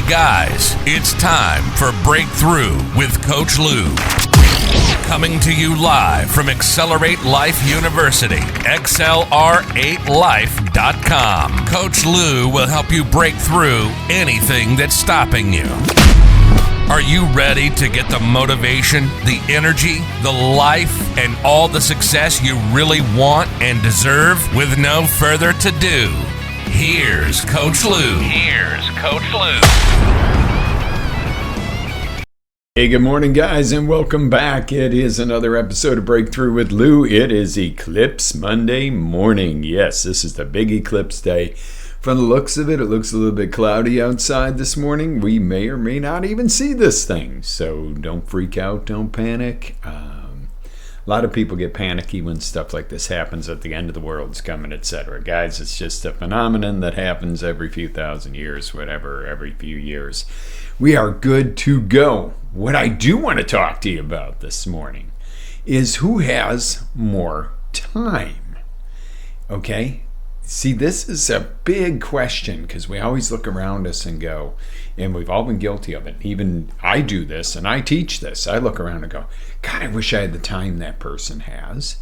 Guys, it's time for Breakthrough with Coach Lou. Coming to you live from Accelerate Life University, XLR8Life.com. Coach Lou will help you break through anything that's stopping you. Are you ready to get the motivation, the energy, the life, and all the success you really want and deserve? With no further ado, here's Coach Lou. Hey, good morning, guys, and welcome back. It is another episode of Breakthrough with Lou. It is Eclipse Monday morning. Yes, this is the big eclipse day. From the looks of it, it looks a little bit cloudy outside this morning. We may or may not even see this thing, so don't freak out, don't panic. A lot of people get panicky when stuff like this happens, at the end of the world's coming, etc. Guys, it's just a phenomenon that happens every few thousand years, whatever, every few years. We are good to go. What I do want to talk to you about this morning is who has more time. Okay? See, this is a big question because we always look around us and go, and we've all been guilty of it. Even I do this and I teach this. I look around and go, God, I wish I had the time that person has.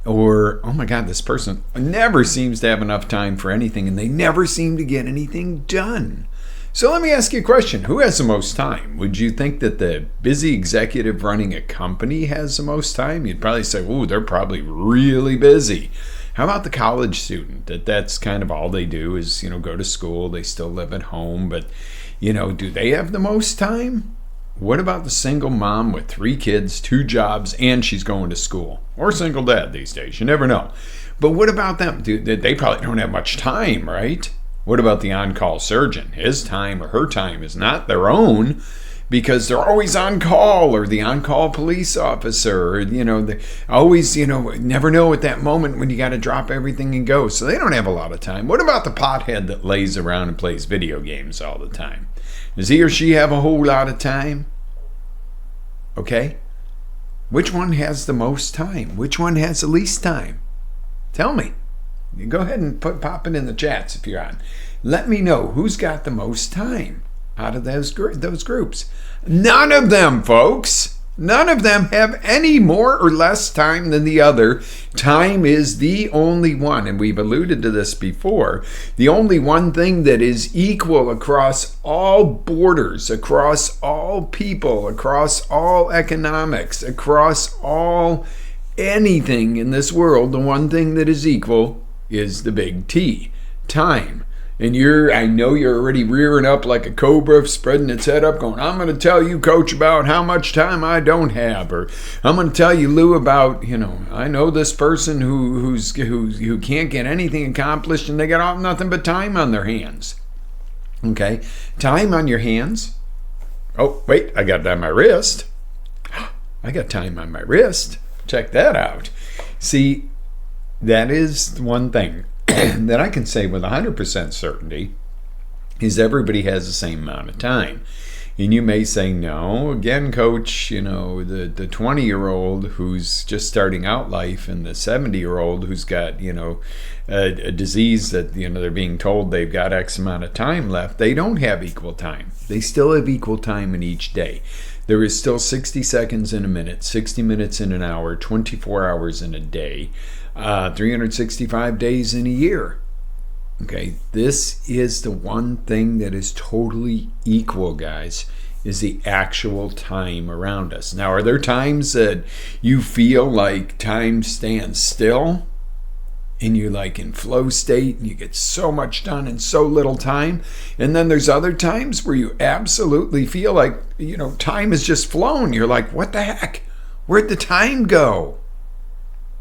Or, oh my God, this person never seems to have enough time for anything and they never seem to get anything done. So let me ask you a question. Who has the most time? Would you think that the busy executive running a company has the most time? You'd probably say, oh, they're probably really busy. How about the college student? That's kind of all they do is, go to school. They still live at home, but, do they have the most time? What about the single mom with 3 kids, 2 jobs, and she's going to school? Or single dad these days, you never know. But what about them? They probably don't have much time, right? What about the on-call surgeon? His time or her time is not their own because they're always on call, or the on-call police officer, or, they always, never know at that moment when you got to drop everything and go. So they don't have a lot of time. What about the pothead that lays around and plays video games all the time? Does he or she have a whole lot of time? Okay. Which one has the most time? Which one has the least time? Tell me. You go ahead and pop it in the chats if you're on. Let me know who's got the most time out of those groups. None of them, folks. None of them have any more or less time than the other. Time is the only one, and we've alluded to this before, the only one thing that is equal across all borders, across all people, across all economics, across all anything in this world. The one thing that is equal is the big T, time. And I know you're already rearing up like a cobra, spreading its head up, going, I'm going to tell you, Coach, about how much time I don't have, or I'm going to tell you, Lou, about, I know this person who can't get anything accomplished, and they got nothing but time on their hands. Okay, time on your hands. Oh, wait, I got that on my wrist. I got time on my wrist. Check that out. See, that is one thing that I can say with 100% certainty is everybody has the same amount of time. And you may say, no, again, Coach, the 20-year-old who's just starting out life and the 70-year-old who's got, a disease that, they're being told they've got X amount of time left, they don't have equal time. They still have equal time in each day. There is still 60 seconds in a minute, 60 minutes in an hour, 24 hours in a day, 365 days in a year. Okay, this is the one thing that is totally equal, guys, is the actual time around us. Now, are there times that you feel like time stands still? And you're like in flow state and you get so much done in so little time. And then there's other times where you absolutely feel like, time has just flown. You're like, what the heck? Where'd the time go?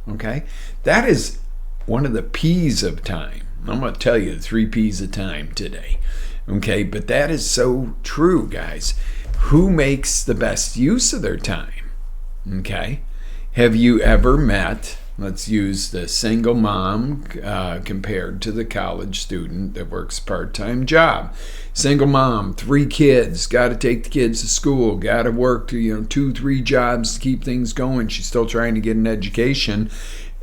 Okay, that is one of the P's of time. I'm going to tell you the 3 P's of time today. Okay, but that is so true, guys. Who makes the best use of their time? Okay, have you ever met, let's use the single mom compared to the college student that works a part-time job. Single mom, 3 kids, got to take the kids to school, got to work 2-3 jobs to keep things going. She's still trying to get an education,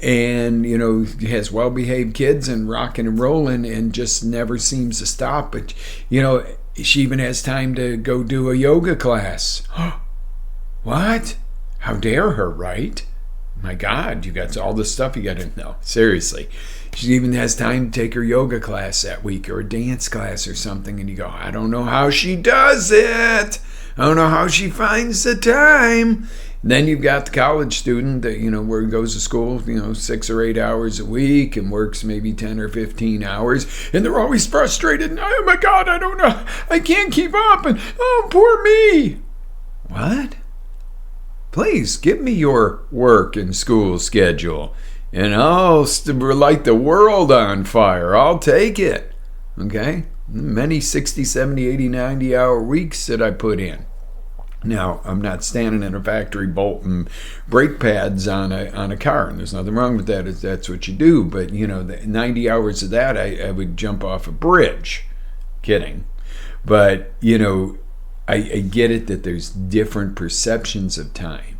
and has well-behaved kids and rocking and rolling and just never seems to stop. But She even has time to go do a yoga class. What? How dare her, right? My God, you got all this stuff you got to know. Seriously. She even has time to take her yoga class that week or a dance class or something. And you go, I don't know how she does it. I don't know how she finds the time. Then you've got the college student that, where he goes to school, 6 or 8 hours a week and works maybe 10 or 15 hours. And they're always frustrated. And, oh, my God, I don't know. I can't keep up. And, oh, poor me. What? Please give me your work and school schedule. And I'll light the world on fire. I'll take it. Okay? Many 60, 70, 80, 90-hour weeks that I put in. Now, I'm not standing in a factory bolting brake pads on a car, and there's nothing wrong with that if that's what you do. But, the 90 hours of that, I would jump off a bridge. Kidding. But, I get it that there's different perceptions of time.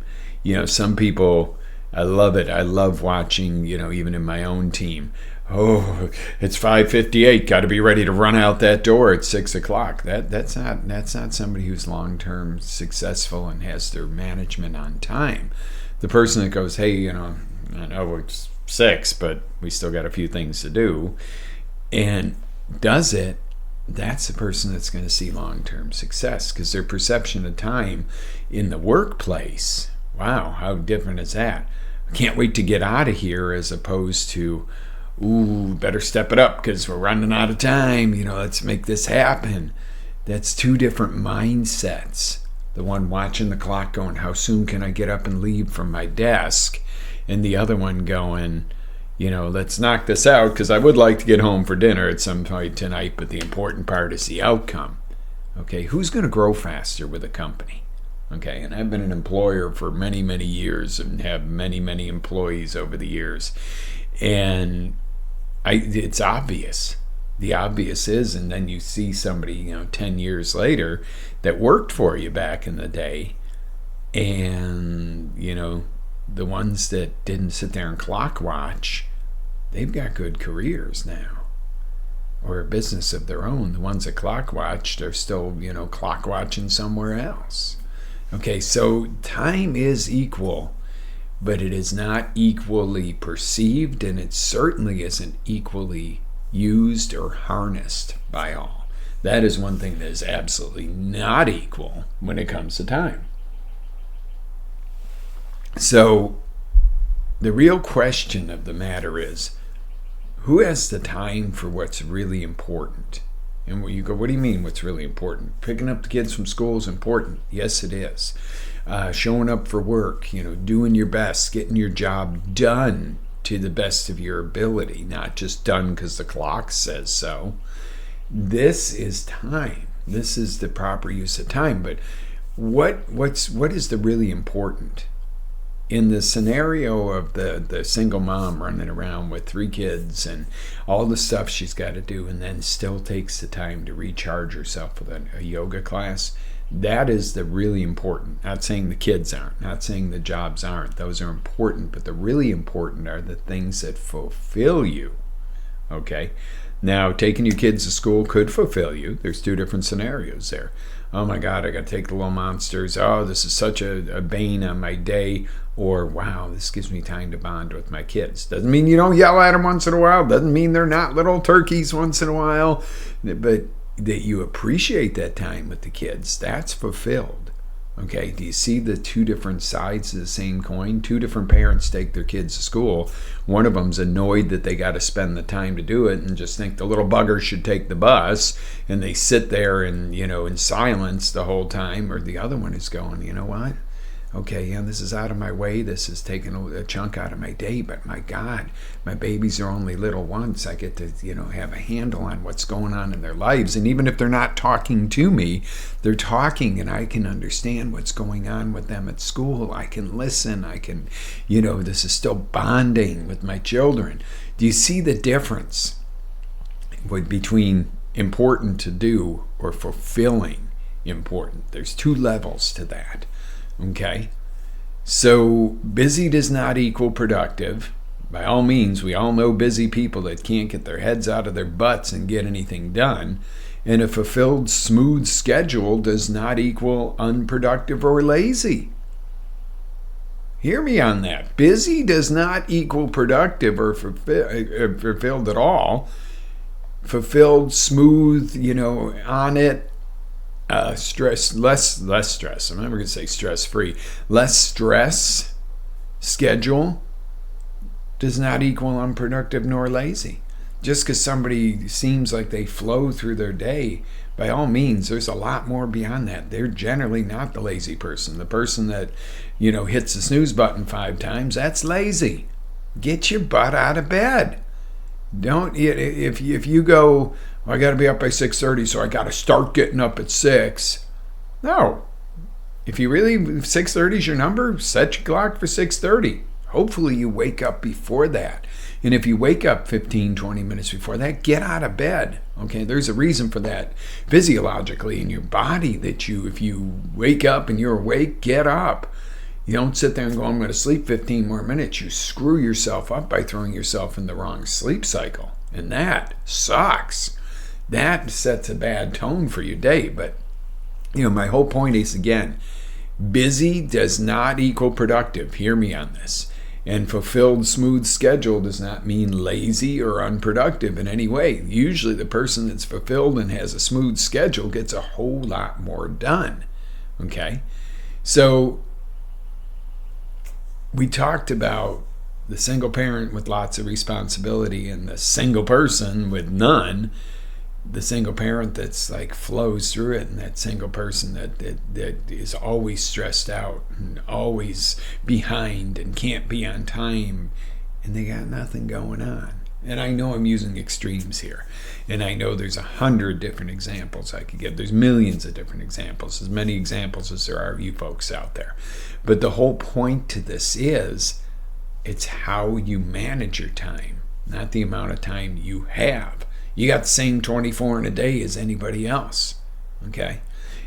Some people, I love it. I love watching, even in my own team. Oh, it's 5:58. Got to be ready to run out that door at 6 o'clock. That's not somebody who's long-term successful and has their management on time. The person that goes, hey, I know it's 6, but we still got a few things to do, and does it. That's the person that's going to see long-term success because their perception of time in the workplace. Wow, how different is that? I can't wait to get out of here as opposed to, ooh, better step it up because we're running out of time. Let's make this happen. That's two different mindsets. The one watching the clock going, how soon can I get up and leave from my desk? And the other one going, let's knock this out because I would like to get home for dinner at some point tonight, but the important part is the outcome. Okay, who's going to grow faster with a company? Okay, and I've been an employer for many, many years and have many, many employees over the years. And it's obvious. The obvious is, and then you see somebody, 10 years later that worked for you back in the day. And, the ones that didn't sit there and clock watch, they've got good careers now. Or a business of their own. The ones that clock watched are still, clock watching somewhere else. Okay, so time is equal, but it is not equally perceived, and it certainly isn't equally used or harnessed by all. That is one thing that is absolutely not equal when it comes to time. So the real question of the matter is, who has the time for what's really important? And you go, what do you mean what's really important? Picking up the kids from school is important. Yes, it is. Showing up for work, doing your best, getting your job done to the best of your ability, not just done because the clock says so. This is time. This is the proper use of time. But what is the really important? In the scenario of the single mom running around with 3 kids and all the stuff she's got to do and then still takes the time to recharge herself with a yoga class, that is the really important. Not saying the kids aren't, not saying the jobs aren't. Those are important, but the really important are the things that fulfill you. Okay? Now, taking your kids to school could fulfill you. There's 2 different scenarios there. Oh my God, I got to take the little monsters. Oh, this is such a bane on my day. Or, wow, this gives me time to bond with my kids. Doesn't mean you don't yell at them once in a while. Doesn't mean they're not little turkeys once in a while. But that you appreciate that time with the kids, that's fulfilled. Okay, do you see the 2 different sides of the same coin? 2 different parents take their kids to school. One of them's annoyed that they got to spend the time to do it and just think the little bugger should take the bus, and they sit there and, in silence the whole time. Or the other one is going, you know what? Okay, this is out of my way. This is taking a chunk out of my day, but my God, my babies are only little ones. I get to, have a handle on what's going on in their lives. And even if they're not talking to me, they're talking and I can understand what's going on with them at school. I can listen. I can, this is still bonding with my children. Do you see the difference between important to do or fulfilling important? There's 2 levels to that. Okay, so busy does not equal productive. By all means, we all know busy people that can't get their heads out of their butts and get anything done. And a fulfilled, smooth schedule does not equal unproductive or lazy. Hear me on that. Busy does not equal productive or fulfilled at all. Fulfilled, smooth, on it, stress, less stress. I'm never going to say stress-free. Less stress schedule does not equal unproductive nor lazy. Just because somebody seems like they flow through their day, by all means, there's a lot more beyond that. They're generally not the lazy person. The person that, hits the snooze button 5 times, that's lazy. Get your butt out of bed. Don't, if you go, well, I got to be up by 6:30, so I got to start getting up at 6. No. If 6:30 is your number, set your clock for 6:30. Hopefully you wake up before that. And if you wake up 15, 20 minutes before that, get out of bed. Okay, there's a reason for that physiologically in your body that if you wake up and you're awake, get up. You don't sit there and go, I'm going to sleep 15 more minutes. You screw yourself up by throwing yourself in the wrong sleep cycle. And that sucks. That sets a bad tone for your day. But, my whole point is, again, busy does not equal productive. Hear me on this. And fulfilled, smooth schedule does not mean lazy or unproductive in any way. Usually the person that's fulfilled and has a smooth schedule gets a whole lot more done. Okay? So we talked about the single parent with lots of responsibility and the single person with none. The single parent that's like flows through it, and that single person that is always stressed out and always behind and can't be on time, and they got nothing going on. And I know I'm using extremes here, and I know there's 100 different examples I could give. There's millions of different examples, as many examples as there are of you folks out there. But the whole point to this is, it's how you manage your time, not the amount of time you have. You got the same 24 in a day as anybody else, okay?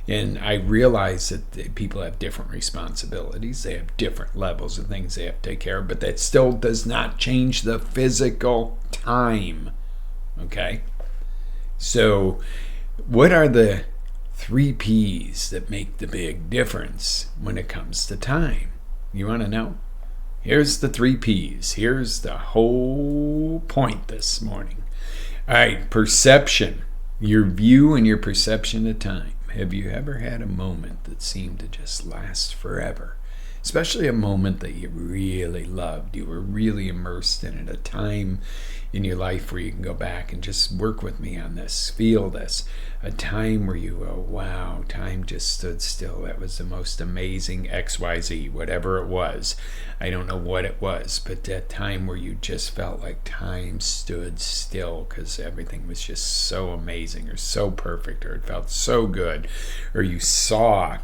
And I realize that people have different responsibilities. They have different levels of things they have to take care of, but that still does not change the physical time, okay? So what are the 3 P's that make the big difference when it comes to time? You want to know? Here's the 3 P's. Here's the whole point this morning. All right, perception. Your view and your perception of time. Have you ever had a moment that seemed to just last forever? Especially a moment that you really loved. You were really immersed in it. A time in your life where you can go back and just work with me on this. Feel this. A time where you go, wow, time just stood still. That was the most amazing XYZ, whatever it was. I don't know what it was, but that time where you just felt like time stood still because everything was just so amazing or so perfect, or it felt so good, or you saw,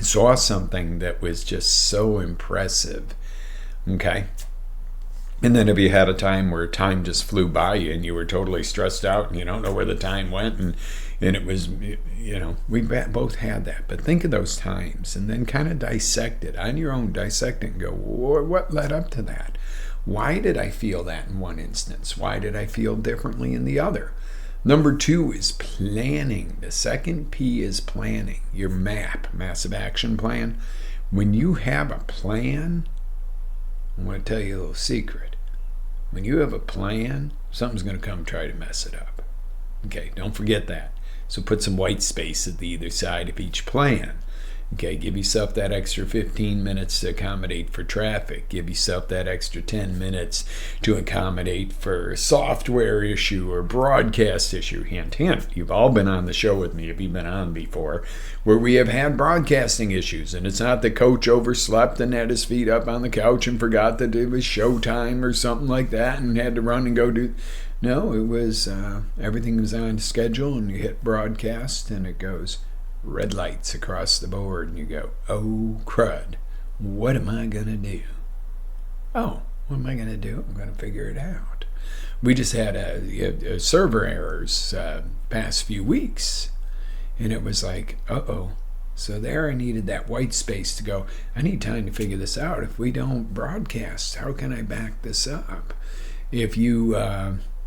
saw something that was just so impressive. Okay? And then have you had a time where time just flew by you and you were totally stressed out and you don't know where the time went, and it was, we both had that. But think of those times and then kind of dissect it on your own, dissect it and go, what led up to that? Why did I feel that in one instance? Why did I feel differently in the other? Number 2 is planning. The second P is planning. Your MAP, massive action plan. When you have a plan, I'm going to tell you a little secret. When you have a plan, something's going to come try to mess it up. Okay, don't forget that. So put some white space at the either side of each plan. Okay, give yourself that extra 15 minutes to accommodate for traffic. Give yourself that extra 10 minutes to accommodate for a software issue or broadcast issue. Hint, hint. You've all been on the show with me if you've been on before, where we have had broadcasting issues. And it's not the coach overslept and had his feet up on the couch and forgot that it was showtime or something like that and had to run and go do... No, it was everything was on schedule, and you hit broadcast and it goes... red lights across the board, and you go, oh crud, what am I gonna do? Oh, what am I gonna do? I'm gonna figure it out. We just had a server errors past few weeks, and it was like, uh-oh. So there I needed that white space to go, I need time to figure this out. If we don't broadcast, how can I back this up? If you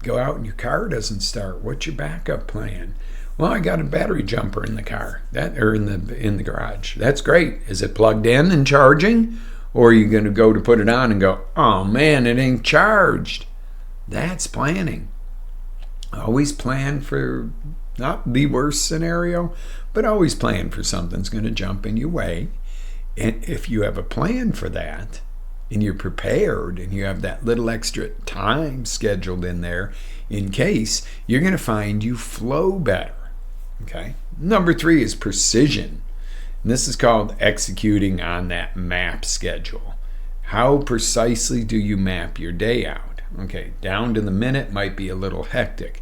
go out and your car doesn't start. What's your backup plan? Well, I got a battery jumper in the car, in the garage. That's great. Is it plugged in and charging? Or are you going to go to put it on and go, oh man, it ain't charged? That's planning. Always plan for not the worst scenario, but always plan for something's going to jump in your way. And if you have a plan for that, and you're prepared, and you have that little extra time scheduled in there in case, you're going to find you flow better. Okay. Number 3 is precision. And this is called executing on that map schedule. How precisely do you map your day out? Okay, down to the minute might be a little hectic,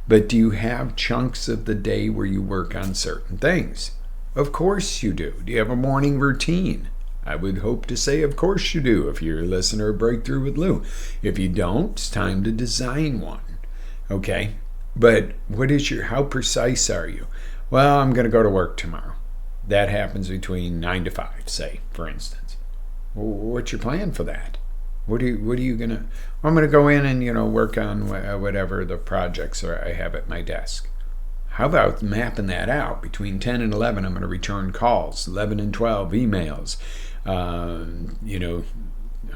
but do you have chunks of the day where you work on certain things? Of course you do. Do you have a morning routine? I would hope to say of course you do if you're a listener of Breakthrough with Lou. If you don't, it's time to design one. Okay? But how precise are you? Well, I'm going to go to work tomorrow. That happens between 9 to 5, say, for instance. Well, what's your plan for that? What are you going to... I'm going to go in and, work on whatever the projects are I have at my desk. How about mapping that out? Between 10 and 11, I'm going to return calls. 11 and 12, emails.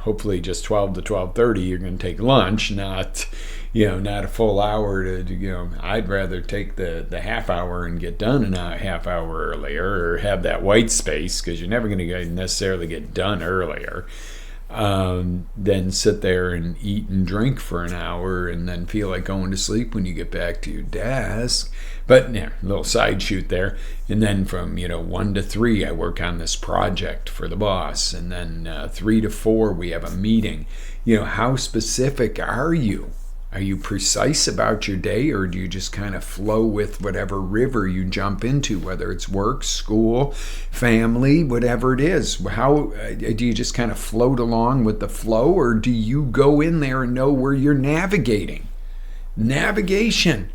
Hopefully just 12 to 12:30, you're going to take lunch, not a full hour to, I'd rather take the half hour and get done a half hour earlier, or have that white space, because you're never going to necessarily get done earlier, than sit there and eat and drink for an hour and then feel like going to sleep when you get back to your desk. But a little side shoot there. And then from 1 to 3, I work on this project for the boss, and then 3 to 4 we have a meeting. How specific are you? Are you precise about your day, or do you just kind of flow with whatever river you jump into, whether it's work, school, family, whatever it is? How do you just kind of float along with the flow, or do you go in there and know where you're navigating? Navigation.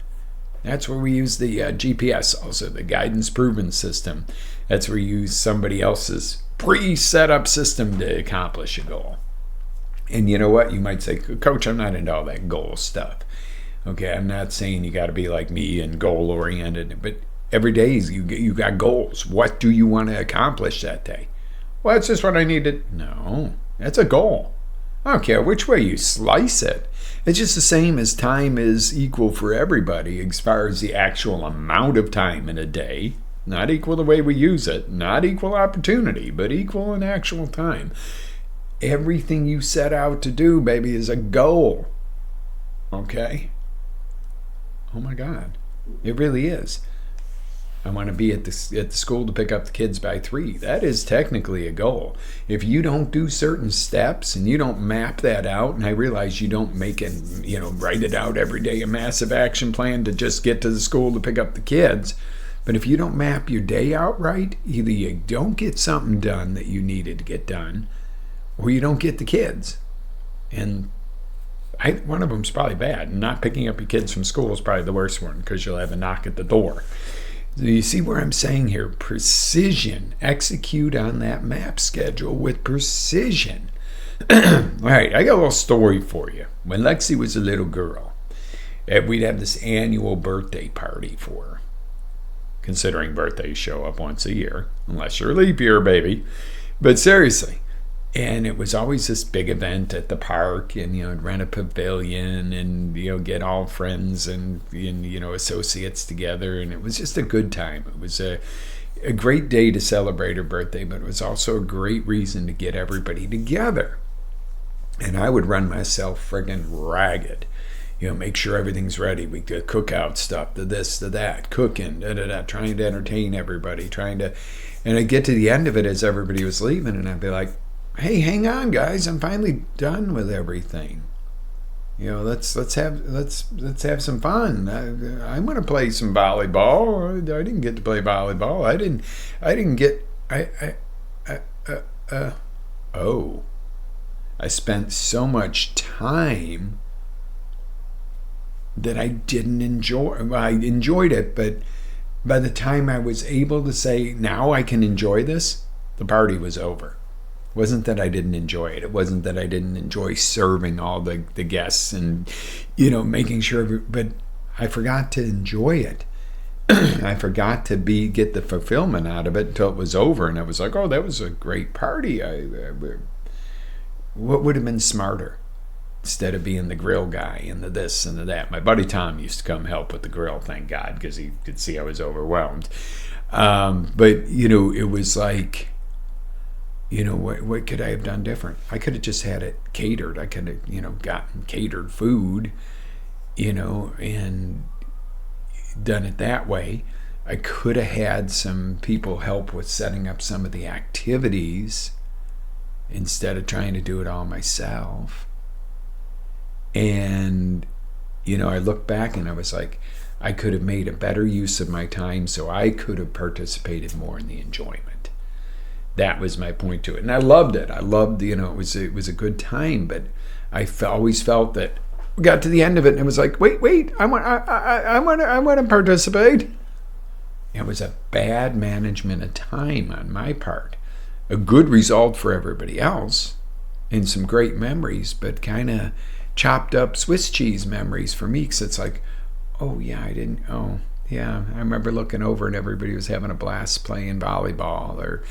That's where we use the GPS, also the guidance proven system. That's where you use somebody else's pre-set up system to accomplish a goal. And you know what? You might say, Coach, I'm not into all that goal stuff. Okay, I'm not saying you got to be like me and goal oriented, but every day you got goals. What do you want to accomplish that day? Well, it's just what I needed. No, that's a goal. I don't care which way you slice it. It's just the same as time is equal for everybody as far as the actual amount of time in a day. Not equal the way we use it. Not equal opportunity, but equal in actual time. Everything you set out to do, baby, is a goal. Okay? Oh my God. It really is. I want to be at the school to pick up the kids by 3. That is technically a goal. If you don't do certain steps and you don't map that out, and I realize you don't make it, write it out every day, a massive action plan to just get to the school to pick up the kids. But if you don't map your day out right, either you don't get something done that you needed to get done, or you don't get the kids. And one of them's probably bad. Not picking up your kids from school is probably the worst one, because you'll have a knock at the door. So you see where I'm saying here? Precision. Execute on that map schedule with precision. All right, I got a little story for you. When Lexi was a little girl, we'd have this annual birthday party for her. Considering birthdays show up once a year, unless you're a leap year, baby. But seriously. And it was always this big event at the park, and rent a pavilion, and get all friends and associates together, and it was just a good time. It was a great day to celebrate her birthday, but it was also a great reason to get everybody together. And I would run myself friggin' ragged. Make sure everything's ready. We could cook out stuff, to this, to that, cooking, trying to entertain everybody, and I'd get to the end of it as everybody was leaving, and I'd be like, hey, hang on, guys! I'm finally done with everything. Let's have some fun. I'm gonna play some volleyball. I didn't get to play volleyball. I spent so much time that I didn't enjoy. Well, I enjoyed it, but by the time I was able to say, now I can enjoy this, the party was over. It wasn't that I didn't enjoy it. It wasn't that I didn't enjoy serving all the guests and, making sure, but I forgot to enjoy it. I forgot to get the fulfillment out of it until it was over. And I was like, oh, that was a great party. What would have been smarter? Instead of being the grill guy and the this and the that. My buddy Tom used to come help with the grill, thank God, because he could see I was overwhelmed. But, it was like, what could I have done different? I could have just had it catered. I could have, gotten catered food, and done it that way. I could have had some people help with setting up some of the activities instead of trying to do it all myself. And, I look back and I was like, I could have made a better use of my time so I could have participated more in the enjoyment. That was my point to it. And I loved it. I loved, it was a good time, but I always felt that we got to the end of it and it was like, wait, I want to participate. It was a bad management of time on my part. A good result for everybody else and some great memories, but kind of chopped up Swiss cheese memories for me, because it's like, I remember looking over and everybody was having a blast playing volleyball, or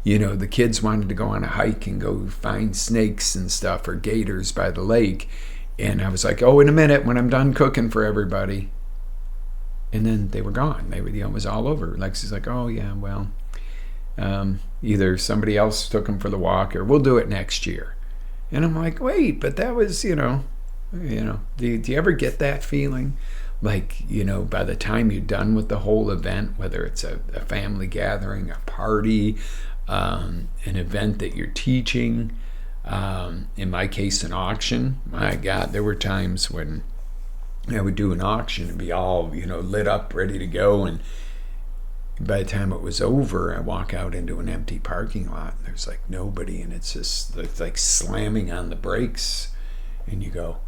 the kids wanted to go on a hike and go find snakes and stuff, or gators by the lake, and I was like, in a minute when I'm done cooking for everybody. And then they were gone. It was all over. Lexi's like, either somebody else took them for the walk, or we'll do it next year. And I'm like, wait, but that was, do you ever get that feeling? Like, by the time you're done with the whole event, whether it's a family gathering, a party, an event that you're teaching, in my case, an auction. My God, there were times when I would do an auction and be all, lit up, ready to go. And by the time it was over, I walk out into an empty parking lot and there's like nobody, and it's like slamming on the brakes, and you go,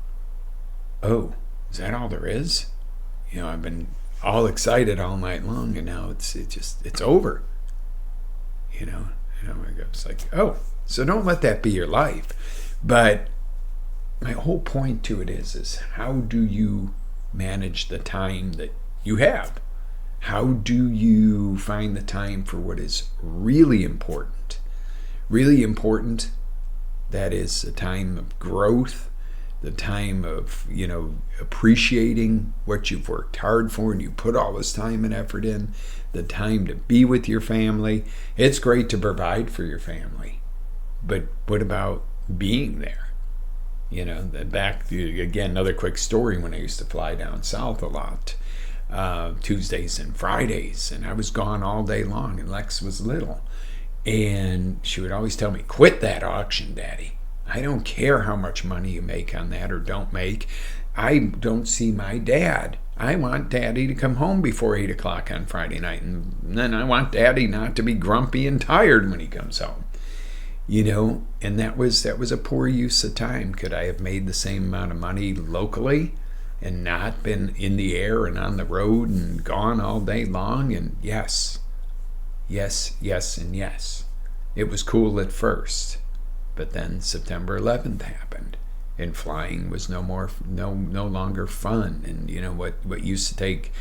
oh, is that all there is? I've been all excited all night long, and now it's over. It's like, oh, so don't let that be your life. But my whole point to it is how do you manage the time that you have? How do you find the time for what is really important? Really important, that is a time of growth, the time of, appreciating what you've worked hard for and you put all this time and effort in, the time to be with your family. It's great to provide for your family, but what about being there? Again, another quick story, when I used to fly down south a lot, Tuesdays and Fridays, and I was gone all day long, and Lex was little, and she would always tell me, quit that auction, Daddy. I don't care how much money you make on that or don't make. I don't see my dad. I want Daddy to come home before 8 o'clock on Friday night, and then I want Daddy not to be grumpy and tired when he comes home. And that was a poor use of time. Could I have made the same amount of money locally and not been in the air and on the road and gone all day long? And yes, and yes. It was cool at first, but then September 11th happened, and flying was no longer fun. And what used to take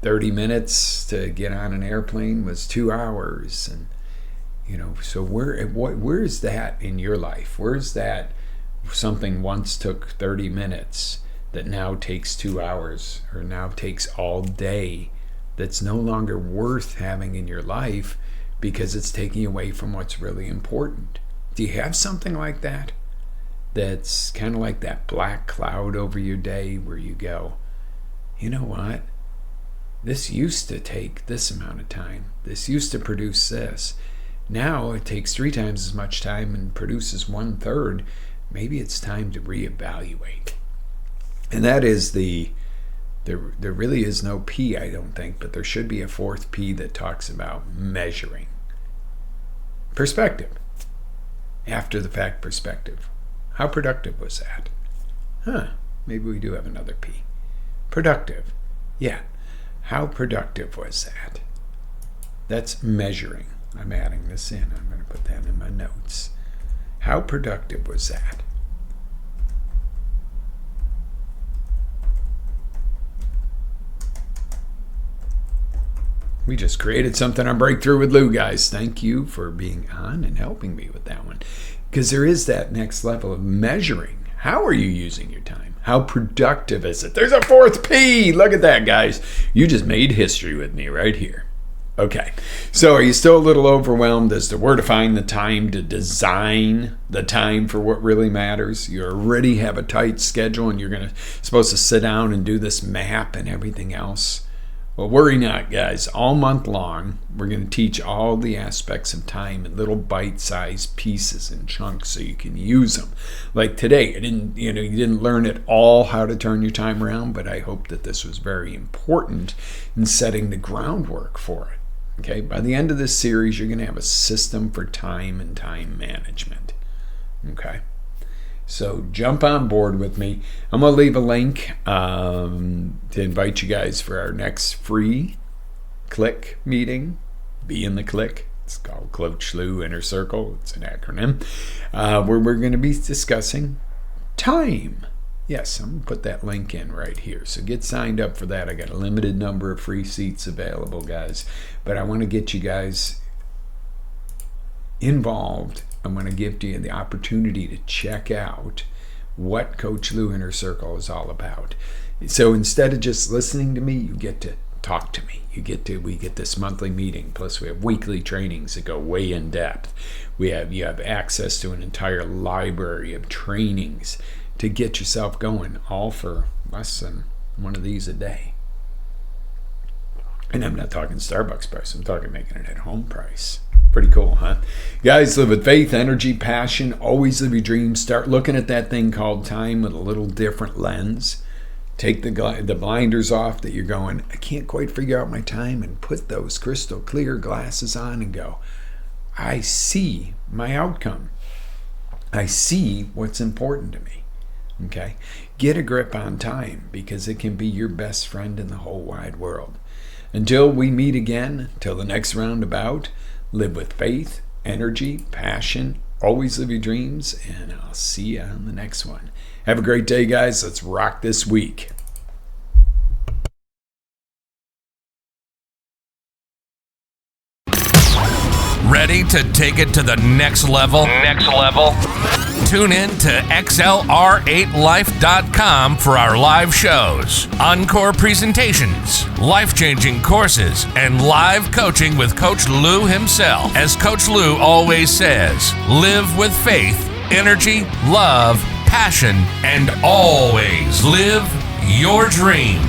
30 minutes to get on an airplane was 2 hours. And so where's that in your life? Where's that something once took 30 minutes that now takes 2 hours, or now takes all day, that's no longer worth having in your life because it's taking away from what's really important? Do you have something like that? That's kind of like that black cloud over your day, where you go, you know what? This used to take this amount of time. This used to produce this. Now it takes 3 times as much time and produces 1/3. Maybe it's time to reevaluate. And that is there really is no P, I don't think, but there should be a 4th P that talks about measuring. Perspective. After the fact perspective. How productive was that? Maybe we do have another P. Productive. Yeah. How productive was that? That's measuring. I'm adding this in. I'm going to put that in my notes. How productive was that? We just created something on Breakthrough with Lou, guys. Thank you for being on and helping me with that one. Because there is that next level of measuring. How are you using your time? How productive is it? There's a fourth P. Look at that, guys. You just made history with me right here. Okay, so are you still a little overwhelmed as to where to find the time to design the time for what really matters? You already have a tight schedule and you're supposed to sit down and do this map and everything else. Well, worry not, guys. All month long, we're going to teach all the aspects of time in little bite-sized pieces and chunks so you can use them. Like today, you didn't learn at all how to turn your time around, but I hope that this was very important in setting the groundwork for it. Okay, by the end of this series, you're going to have a system for time and time management. Okay. So jump on board with me. I'm going to leave a link to invite you guys for our next free click meeting. Be in the click. It's called Coach Lou Inner Circle. It's an acronym. Where we're going to be discussing time. Yes, I'm going to put that link in right here. So get signed up for that. I got a limited number of free seats available, guys. But I want to get you guys involved. I'm going to give you the opportunity to check out what Coach Lou Inner Circle is all about. So instead of just listening to me, you get to talk to me. We get this monthly meeting, plus we have weekly trainings that go way in depth. You have access to an entire library of trainings to get yourself going, all for less than one of these a day. And I'm not talking Starbucks price. I'm talking making it at home price. Pretty cool, huh? Guys, live with faith, energy, passion. Always live your dreams. Start looking at that thing called time with a little different lens. Take the blinders off that you're going, I can't quite figure out my time, and put those crystal clear glasses on and go, I see my outcome. I see what's important to me. Okay? Get a grip on time because it can be your best friend in the whole wide world. Until we meet again, till the next roundabout, live with faith, energy, passion. Always live your dreams, and I'll see you on the next one. Have a great day, guys. Let's rock this week. Ready to take it to the next level? Tune in to XLR8Life.com for our live shows, encore presentations, life-changing courses, and live coaching with Coach Lou himself. As Coach Lou always says, live with faith, energy, love, passion, and always live your dreams.